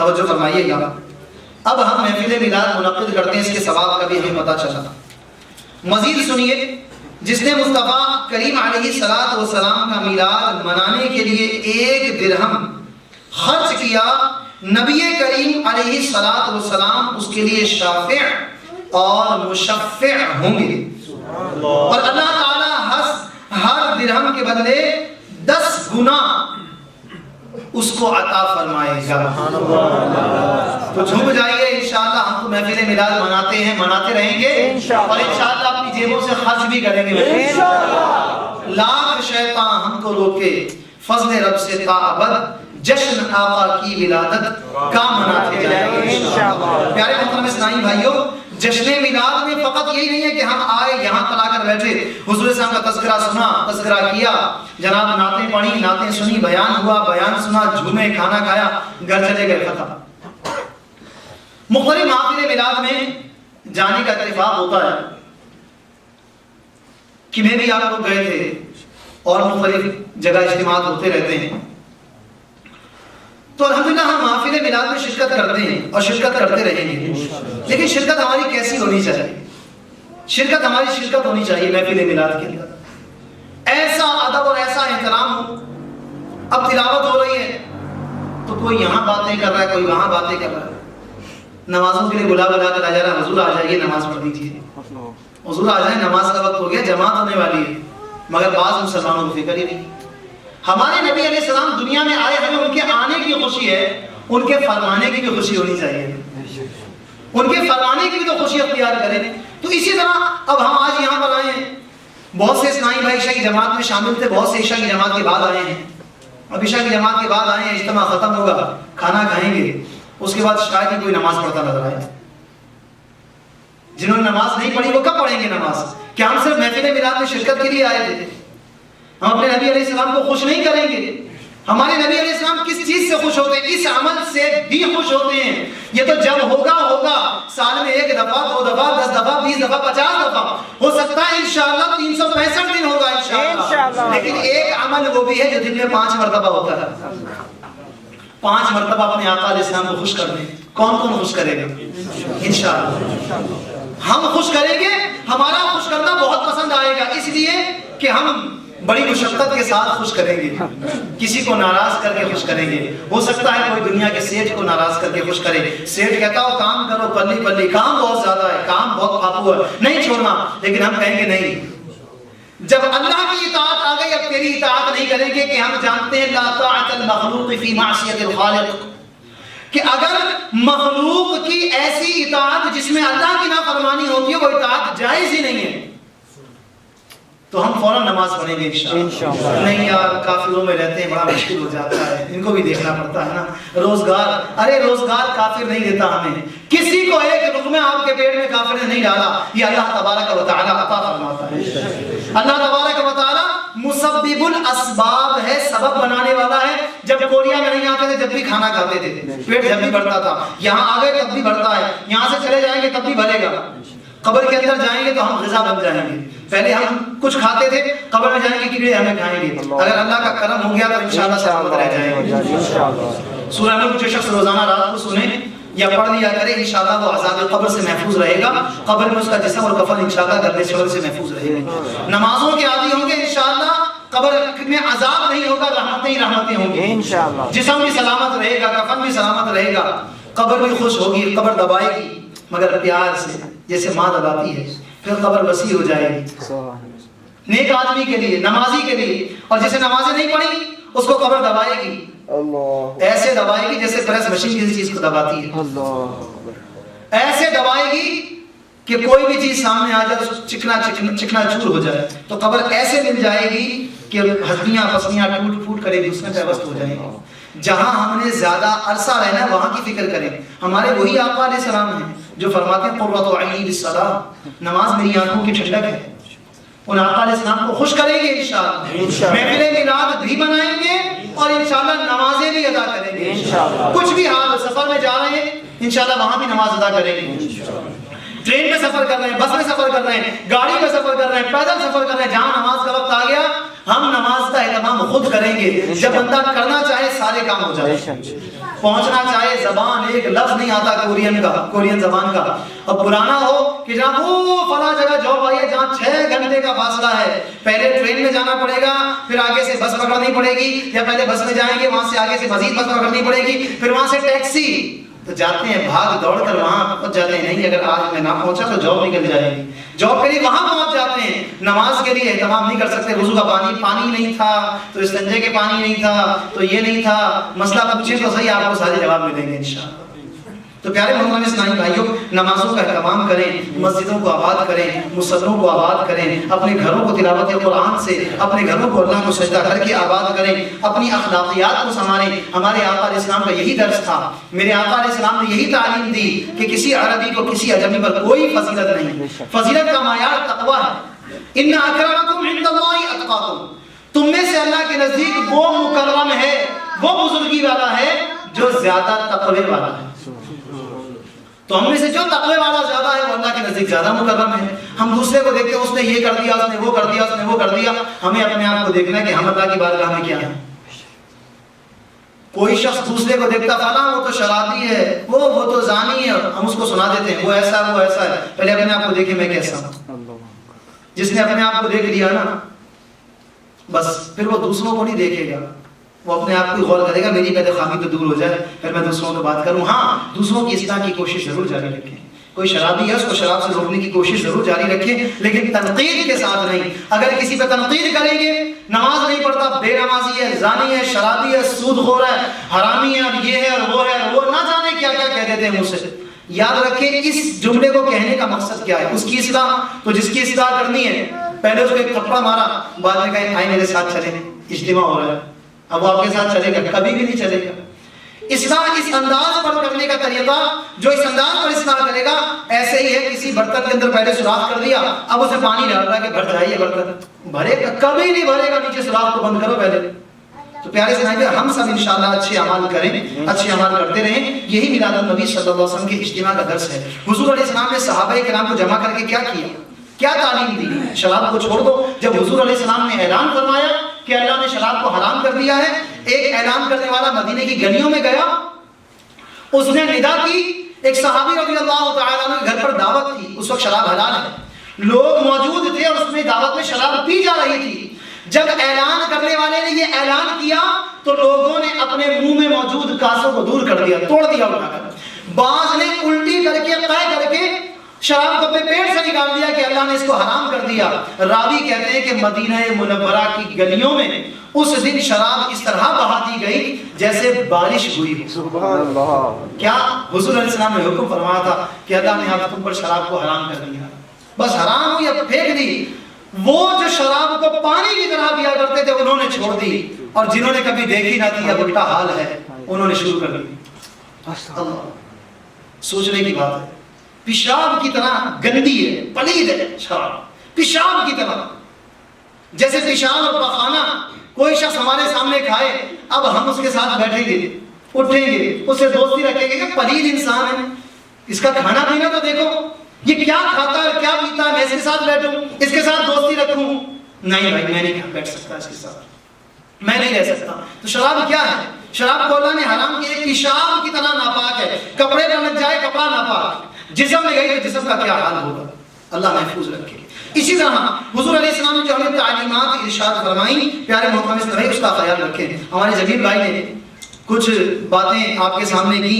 توجہ فرمائیے گا. اب ہم محفل میلاد منعقد کرتے ہیں، اس کے ثواب کا بھی ہمیں پتہ چلا. مزید سنیے، جس نے مصطفیٰ کریم علیہ الصلوۃ والسلام کا میلاد منانے کے لیے 1 درہم خرچ کیا، نبی کریم علیہ الصلوۃ والسلام اس کے لیے شافع اور مشفع ہوں گے، اور اللہ تعالیٰ ہر درہم کے بدلے 10 گنا اس کو عطا فرمائے گا. تو جھوم جائیے، انشاءاللہ ہم تو محفل میلاد مناتے ہیں، مناتے رہیں گے، اور انشاءاللہ اپنی جیبوں سے خرچ بھی کریں گے. لاکھ شیطان ہم کو روکے، فضل رب سے تا ابد جشن آقا کی ولادت کا مناتے جائیں گے انشاءاللہ. پیارے محترم اسلامی بھائیوں، جشن میلاد میں فقط یہی نہیں ہے کہ ہم آئے یہاں پر آ کر بیٹھے، حضور صاحب کا تذکرہ سنا، تذکرہ کیا، جناب نعتیں پڑھی، نعتیں سنی، بیان ہوا، بیان سنا، جھومے، کھانا کھایا، گھر چلے گئے، ختم. مختلف محافل میلاد میں جانے کا اتفاق ہوتا ہے کہ میں بھی آپ لوگ گئے تھے، اور مختلف جگہ اجتماعات ہوتے رہتے ہیں. تو الحمدللہ ہم محافل میلاد میں شرکت کرتے ہیں اور شرکت کرتے رہیں گے، لیکن شرکت ہماری کیسی ہونی چاہیے؟ شرکت ہماری شرکت ہونی چاہیے محفل میلاد کے اندر ایسا ادب اور ایسا احترام ہو. اب تلاوت ہو رہی ہے تو کوئی یہاں باتیں کر رہا ہے، کوئی وہاں باتیں کر رہا ہے، نمازوں کے لیے بلا بلا کر آ جا رہا ہے، حضور آ جائیے نماز پڑھ دیجیے، حضور آ جائیں نماز کا وقت ہو گیا، جماعت ہونے والی ہے. مگر بعض مسلمانوں کو فکر ہی نہیں. ہمارے نبی علیہ السلام دنیا میں آئے، ہمیں ان کے آنے کی خوشی ہے، ان کے فرمانے کی بھی خوشی ہونی چاہیے، ان کے فرمانے کی بھی تو خوشی اختیار کریں. تو اسی طرح اب ہم آج یہاں پر آئے ہیں، بہت سے اسلامی بھائی عشاء کی جماعت میں شامل تھے، بہت سے عشاء کی جماعت کے بعد آئے ہیں. اب عشاء کی جماعت کے بعد آئے ہیں، اجتماع ختم ہوگا، کھانا کھائیں گے، اس کے بعد شاید ہی کوئی نماز پڑھتا نظر آئے. جنہوں نے نماز نہیں پڑھی وہ کب پڑھیں گے نماز؟ کیا ہم صرف محفل میلاد میں شرکت کے لیے آئے تھے؟ ہم اپنے نبی علیہ السلام کو خوش نہیں کریں گے؟ ہمارے نبی علیہ السلام کس چیز سے خوش ہوتے ہیں؟ اس عمل سے بھی خوش ہوتے ہیں. یہ تو جب ہوگا سال میں 1 دفعہ، 2 دفعہ، 10 دفعہ، 20 دفعہ، 50 دفعہ، ہو سکتا ہے انشاءاللہ 365 دن ہوگا انشاءاللہ. لیکن ایک عمل وہ بھی ہے جو دن میں 5 مرتبہ ہوتا ہے. 5 مرتبہ اپنے آقا علیہ السلام کو خوش کر دیں. کون کون خوش کرے گا؟ انشاءاللہ ہم خوش کریں گے. ہمارا خوش کرنا بہت پسند آئے گا، اس لیے کہ ہم بڑی مشقت کے ساتھ خوش کریں گے، کسی کو ناراض کر کے خوش کریں گے. ہو سکتا ہے کوئی دنیا کے سیٹھ کو ناراض کر کے خوش کرے، سیٹھ کہتا ہو کام کرو پلی پلی، کام بہت زیادہ ہے، کام بہت پھاپو ہے، نہیں چھوڑنا. لیکن ہم کہیں گے نہیں، جب اللہ کی اطاعت آ گئی اب تیری اطاعت نہیں کریں گے. کہ ہم جانتے ہیں لا طاعت المخلوق فی معصیت الخالق، کہ اگر مخلوق کی ایسی اطاعت جس میں اللہ کی نافرمانی ہوتی ہے وہ اطاعت جائز ہی نہیں ہے. تو ہم فوراً نماز پڑھیں گے انشاءاللہ. نہیں یار کافروں میں رہتے ہیں بڑا مشکل ہو جاتا ہے، ان کو بھی دیکھنا پڑتا ہے نا. روزگار، ارے روزگار کافر نہیں دیتا ہمیں، کسی کو ایک لقمہ آپ کے پیٹ میں کافر نے نہیں ڈالا، یہ اللہ تبارک و تعالی عطا فرماتا ہے. اللہ تبارک و تعالی مسبب الاسباب ہے، سبب بنانے والا ہے. جب کوریا میں نہیں آتے تھے جب بھی کھانا کھاتے تھے، پیٹ جب بھی بڑھتا تھا. یہاں آ گئے تب بھی بڑھتا ہے، یہاں سے چلے جائیں گے تب بھی بڑھے گا. قبر کے اندر جائیں گے تو ہم غذا بن جائیں گے. پہلے ہم کچھ کھاتے تھے، قبر میں جائیں گے کیڑے ہمیں کھائیں گے. اگر اللہ کا کرم ہو گیا تو انشاءاللہ سلامت رہ جائیں گے. سورہ نور جو شخص روزانہ رات کو سنے یا پڑھ لیا کرے انشاءاللہ وہ عذاب قبر سے محفوظ رہے گا. قبر میں اس کا جسم اور کفن انشاءاللہ گردے شور سے محفوظ رہے گا. نمازوں کے عادی ہوں گے انشاءاللہ، قبر میں عذاب نہیں ہوگا، رحمتیں ہی رحمتیں ہوں گی انشاءاللہ. جسم بھی سلامت رہے گا، کفن بھی سلامت رہے گا، قبر بھی خوش ہوگی. قبر دبائے گی مگر پیار سے، جیسے ماں دباتی ہے. پھر قبر وسیع ہو جائے گی نیک آدمی کے لیے، نمازی کے لیے. اور جسے نمازیں نہیں پڑھی اس کو قبر دبائے گی، ایسے دبائے گی جیسے پریس مشین کسی چیز کو دباتی ہے. ایسے دبائے گی کہ کوئی بھی چیز سامنے آ جائے چکنا چور ہو جائے. تو قبر ایسے مل جائے گی کہ ہڈیاں پسلیاں ٹوٹ پھوٹ کرے گی، اس میں پیوست ہو جائیں گی. جہاں ہم نے زیادہ عرصہ رہنا ہے وہاں کی فکر کریں. ہمارے وہی آقا علیہ السلام ہیں جو فرماتے ہیں قرۃ عینی للصلاۃ، نماز میری آنکھوں کی ٹھنڈک ہے. ان آقا علیہ السلام کو خوش کریں گے انشاءاللہ. محفل میلاد بھی منائیں گے اور انشاءاللہ نمازیں بھی ادا کریں گے انشاءاللہ. کچھ بھی حال، سفر میں جا رہے ہیں انشاءاللہ وہاں بھی نماز ادا کریں گے. ٹرین میں سفر کر رہے ہیں، بس میں سفر کر رہے ہیں، گاڑی میں سفر کر رہے ہیں، پیدل سفر کر رہے ہیں، جہاں نماز کا وقت آ گیا ہم نماز کا اہتمام خود کریں گے. جب بندہ کرنا چاہے سارے کام ہو جائے. پہنچنا چاہے زبان ایک لفظ نہیں آتا کورین زبان کا، اب پرانا ہو کہ جہاں وہ فلاں جگہ جاب آئی ہے جہاں 6 گھنٹے کا فاصلہ ہے، پہلے ٹرین میں جانا پڑے گا، پھر آگے سے بس پکڑنی پڑے گی، یا پہلے بس میں جائیں گے وہاں سے آگے سے مزید بس پکڑنی پڑے گی، پھر وہاں سے ٹیکسی، تو جاتے ہیں بھاگ دوڑ کر وہاں پہنچ جاتے ہیں، نہیں اگر آج میں نہ پہنچا تو جاب نکل جائے گی، جاب کے لیے وہاں پہنچ جاتے ہیں، نماز کے لیے اہتمام نہیں کر سکتے، وضو کا پانی نہیں تھا تو استنجے کے پانی نہیں تھا تو یہ نہیں تھا، مسئلہ پوچھیں تو صحیح آپ کو سارے جواب ملیں گے انشاءاللہ۔ تو پیارے محترم اسلامی بھائیوں، نمازوں کا اہتمام کریں، مسجدوں کو آباد کریں، مصلوں کو آباد کریں، اپنے گھروں کو تلاوت قرآن سے، اپنے گھروں کو اللہ کو سجدہ کر کے آباد کریں، اپنی اخلاقیات کو سنواریں۔ ہمارے آقا علیہ السلام کا یہی درس تھا، میرے آقا علیہ السلام نے یہی تعلیم دی کہ کسی عربی کو کسی اجمی پر کوئی فضیلت نہیں، فضیلت کا معیار تقوی ہے۔ ان اکرمکم عند اللہ اتقاکم، تم میں سے اللہ کے نزدیک وہ مکرم ہے، وہ بزرگی والا ہے جو زیادہ تقوی والا ہے۔ تو ہم میں سے جو تقوی والا زیادہ ہے وہ اللہ کے نزدیک زیادہ مکرم ہے۔ ہم دوسرے کو دیکھتے ہیں اس نے یہ کر دیا، اس نے وہ کر دیا، اس نے وہ کر دیا، ہمیں اپنے آپ کو دیکھنا ہے کہ ہم اللہ کی بارگاہ میں کیا ہیں۔ کوئی شخص دوسرے کو دیکھتا فلاں وہ تو شرابی ہے، وہ تو زانی ہے، ہم اس کو سنا دیتے ہیں وہ ایسا ہے وہ ایسا ہے، پہلے اپنے آپ کو دیکھیں میں کیسا ہوں۔ جس نے اپنے آپ کو دیکھ لیا نا بس پھر وہ دوسروں کو نہیں دیکھے گا، وہ اپنے آپ کو غور کرے گا میری پہلے خامی تو دور ہو جائے پھر میں دوسروں کو بات کروں۔ ہاں دوسروں کی اصلاح کی کوشش ضرور جاری رکھیں، کوئی شرابی ہے اس کو شراب سے روکنے کی کوشش ضرور جاری رکھیں، لیکن تنقید کے ساتھ نہیں۔ اگر کسی پہ تنقید کریں گے، نماز نہیں پڑھتا، بے نمازی ہے، زانی ہے، شرابی ہے، سود خور ہے، حرامی ہے، اور یہ ہے اور وہ ہے، وہ نہ جانے کیا کیا کہہ دیتے ہیں منہ سے۔ یاد رکھیں اس جملے کو کہنے کا مقصد کیا ہے، اس کی اصلاح، تو جس کی اصلاح کرنی ہے پہلے اس کو ایک تھپڑا مارا، بعد میں کہیں آئے میرے ساتھ چلیں اجتماع ہو رہا ہے، اب وہ آپ کے ساتھ چلے گا؟ کبھی بھی نہیں چلے گا۔ اصلاح اس انداز پر کرنے کا طریقہ، جو اس انداز پر اصلاح کرے گا ایسے ہی ہے کسی برتن کے اندر پہلے سوراخ کر دیا، اب اسے پانی ڈال رہا ہے کہ بھر جائیے برتن، بھرے گا کبھی نہیں بھرے گا، نیچے سوراخ کو بند کرو پہلے۔ تو پیارے سنائیے ہم سب انشاءاللہ اچھے اعمال کریں، اچھے اعمال کرتے رہیں، یہی میلاد النبی صلی اللہ علیہ وسلم کے اجتماع کا درس ہے۔ حضور علیہ السلام نے صحابہ کرام کو جمع کر کے کیا کیا، کیا تعلیم دی؟ شراب کو چھوڑ دو۔ جب حضور علیہ السلام نے اعلان فرمایا کہ اللہ نے شراب کو حرام کر دیا ہے، ایک اعلان کرنے والا مدینے کی گلیوں میں گیا، اس نے ندا کی، ایک صحابی رضی اللہ تعالیٰ عنہ گھر پر دعوت تھی، اس وقت شراب حلال ہے، لوگ موجود تھے اور اس میں دعوت میں شراب پی جا رہی تھی۔ جب اعلان کرنے والے نے یہ اعلان کیا تو لوگوں نے اپنے منہ میں موجود کاسوں کو دور کر دیا، توڑ دیا اٹھا کر، بعض نے الٹی کر کے قے کر کے شراب کو اپنے پیٹ سے نکال دیا کہ اللہ نے اس کو حرام کر دیا۔ راوی کہتے ہیں کہ مدینہ منورہ کی گلیوں میں اس دن شراب اس طرح بہا دی گئی جیسے بارش ہوئی۔ سبحان اللہ! کیا حضور علیہ السلام نے حکم فرمایا تھا کہ اللہ نے آپ تم پر شراب کو حرام کر دیا، بس حرام ہوئی اب پھینک دی۔ وہ جو شراب کو پانی کی طرح پیا کرتے تھے انہوں نے چھوڑ دی، اور جنہوں نے کبھی دیکھی نہ تھی اب الٹا حال ہے انہوں نے شروع کر دی۔ اللہ! سوچنے کی بات ہے، پیشاب کی طرح گندی ہے، پلید ہے شراب، پیشاب کی طرح۔ جیسے پیشاب اور پخانہ کوئی شخص ہمارے سامنے کھائے، اب ہم اس کے ساتھ بیٹھیں گے، اٹھیں گے، اسے دوستی رکھیں گے کہ پلید انسان ہے، اس کا کھانا پینا تو دیکھو، یہ کیا کھاتا ہے کیا پیتا ہے، میں اس کے ساتھ بیٹھوں، اس کے ساتھ دوستی رکھوں؟ نہیں بھائی میں نہیں بیٹھ سکتا اس کے ساتھ، میں نہیں رہ سکتا۔ تو شراب کیا ہے؟ شراب کو اللہ نے حرام کیا، پیشاب کی طرح ناپاک ہے، کپڑے پر لگ جائے کپڑا ناپاک، جسم میں گئی تو جسم کا کیا حال ہوگا، اللہ محفوظ رکھے۔ اسی طرح حضور علیہ السلام نے جو ہمیں تعلیمات ارشاد فرمائیں، پیارے محترم اسلامی اس کا خیال رکھیں۔ ہمارے جمیل بھائی نے کچھ باتیں آپ کے سامنے کی،